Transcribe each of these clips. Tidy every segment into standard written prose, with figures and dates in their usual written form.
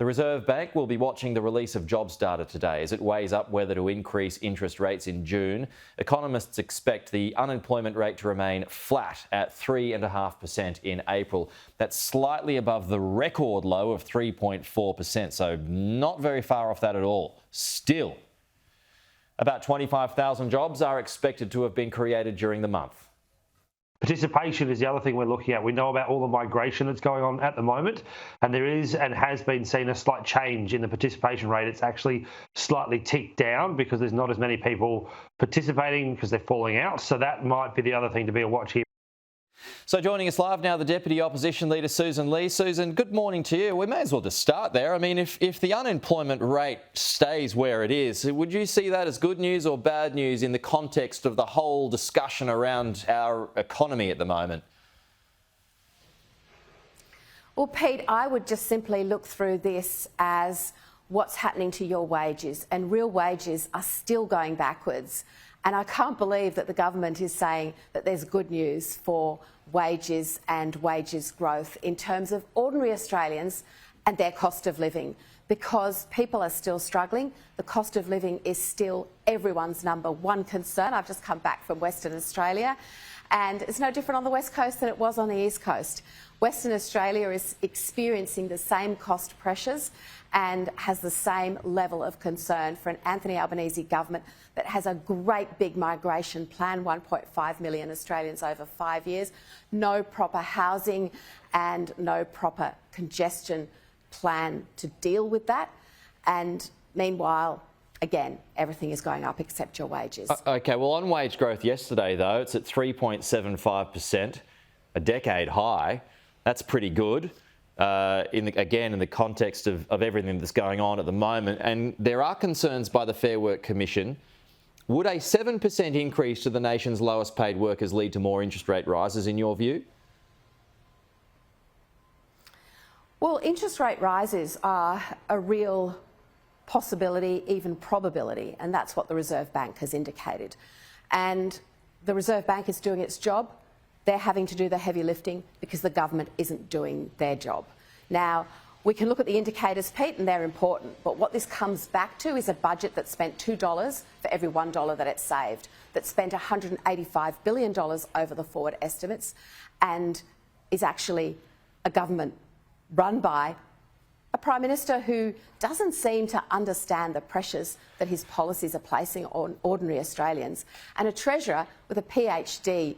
The Reserve Bank will be watching the release of jobs data today as it weighs up whether to increase interest rates in June. Economists expect the unemployment rate to remain flat at 3.5% in April. That's slightly above the record low of 3.4%, so not very far off that at all. Still, about 25,000 jobs are expected to have been created during the month. Participation is the other thing we're looking at. We know about all the migration that's going on at the moment, and there is and has been seen a slight change in the participation rate. It's actually slightly ticked down because there's not as many people participating because they're falling out. So that might be the other thing to be a watch here. So joining us live now, the Deputy Opposition Leader Sussan Ley. Sussan, good morning to you. We may as well just start there. I mean, if the unemployment rate stays where it is, would you see that as good news or bad news in the context of the whole discussion around our economy at the moment? Well, Pete, I would just simply look through this as what's happening to your wages, and real wages are still going backwards. And I can't believe that the government is saying that there's good news for wages and wages growth in terms of ordinary Australians and their cost of living, because people are still struggling. The cost of living is still everyone's number one concern. I've just come back from Western Australia, and it's no different on the West Coast than it was on the East Coast. Western Australia is experiencing the same cost pressures and has the same level of concern for an Anthony Albanese government that has a great big migration plan, 1.5 million Australians over 5 years, no proper housing and no proper congestion plan to deal with that. And meanwhile, again, everything is going up except your wages. OK, well, on wage growth yesterday, though, it's at 3.75%, a decade high. That's pretty good. In the context of everything that's going on at the moment. And there are concerns by the Fair Work Commission. Would a 7% increase to the nation's lowest paid workers lead to more interest rate rises, in your view? Well, interest rate rises are a real possibility, even probability, and that's what the Reserve Bank has indicated. And the Reserve Bank is doing its job. They're having to do the heavy lifting because the government isn't doing their job. Now, we can look at the indicators, Pete, and they're important, but what this comes back to is a budget that spent $2 for every $1 that it saved, that spent $185 billion over the forward estimates, and is actually a government run by a Prime Minister who doesn't seem to understand the pressures that his policies are placing on ordinary Australians, and a Treasurer with a PhD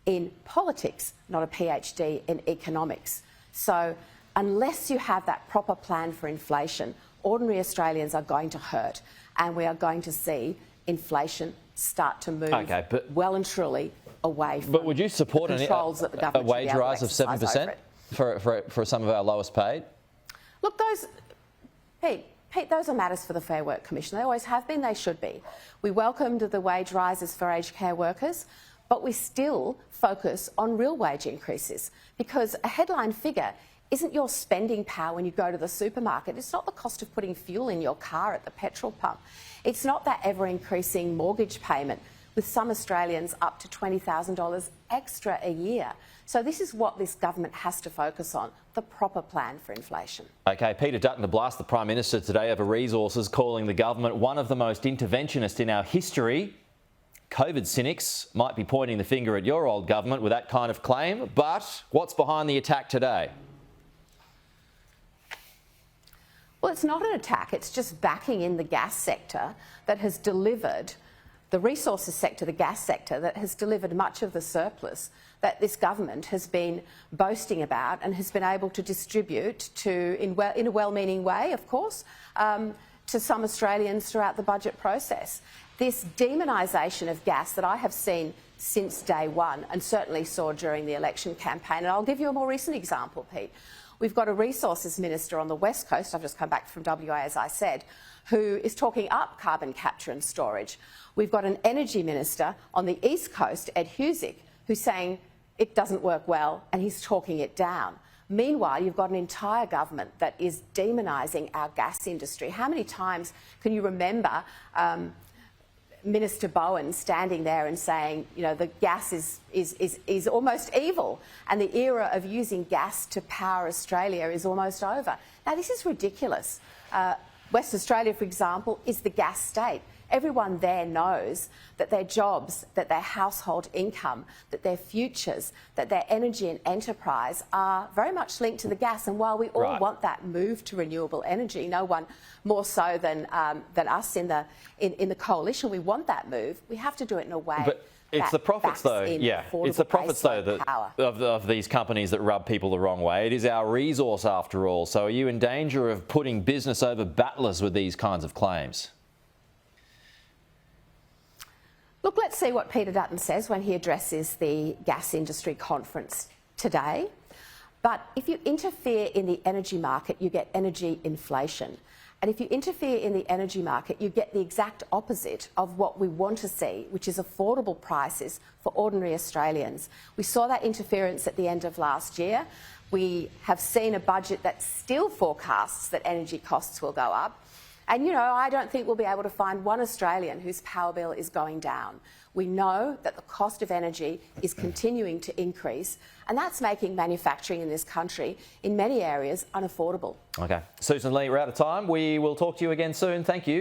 in politics, not a PhD in economics. So unless you have that proper plan for inflation, ordinary Australians are going to hurt, and we are going to see inflation start to move well and truly away from would you support the controls that the government a wage rise of 7% for some of our lowest paid? Look, Pete, those are matters for the Fair Work Commission. They always have been, they should be. We welcomed the wage rises for aged care workers, but we still focus on real wage increases, because a headline figure isn't your spending power when you go to the supermarket. It's not the cost of putting fuel in your car at the petrol pump. It's not that ever-increasing mortgage payment, with some Australians up to $20,000 extra a year. So this is what this government has to focus on, the proper plan for inflation. OK, Peter Dutton to blast the Prime Minister today over resources, calling the government one of the most interventionist in our history. COVID cynics might be pointing the finger at your old government with that kind of claim, but what's behind the attack today? Well, it's not an attack, it's just backing in the gas sector that has delivered, the resources sector, the gas sector, that has delivered much of the surplus that this government has been boasting about and has been able to distribute to, in a well-meaning way, of course, to some Australians throughout the budget process. This demonisation of gas that I have seen since day one, and certainly saw during the election campaign, and I'll give you a more recent example, Pete. We've got a resources minister on the West Coast, I've just come back from WA, as I said, who is talking up carbon capture and storage. We've got an energy minister on the East Coast, Ed Husic, who's saying it doesn't work well, and he's talking it down. Meanwhile, you've got an entire government that is demonising our gas industry. How many times can you remember Minister Bowen standing there and saying, you know, the gas is almost evil and the era of using gas to power Australia is almost over. Now, this is ridiculous. Western Australia, for example, is the gas state. Everyone there knows that their jobs, that their household income, that their futures, that their energy and enterprise are very much linked to the gas. And while we all want that move to renewable energy, no one more so than us in the coalition, we want that move. We have to do it in a way. But it's the profits, though. Yeah, it's the profits, though, of these companies that rub people the wrong way. It is our resource, after all. So, are you in danger of putting business over battlers with these kinds of claims? Look, let's see what Peter Dutton says when he addresses the gas industry conference today. But if you interfere in the energy market, you get energy inflation. And if you interfere in the energy market, you get the exact opposite of what we want to see, which is affordable prices for ordinary Australians. We saw that interference at the end of last year. We have seen a budget that still forecasts that energy costs will go up. And, you know, I don't think we'll be able to find one Australian whose power bill is going down. We know that the cost of energy is continuing to increase, and that's making manufacturing in this country, in many areas, unaffordable. OK. Sussan Ley, we're out of time. We will talk to you again soon. Thank you.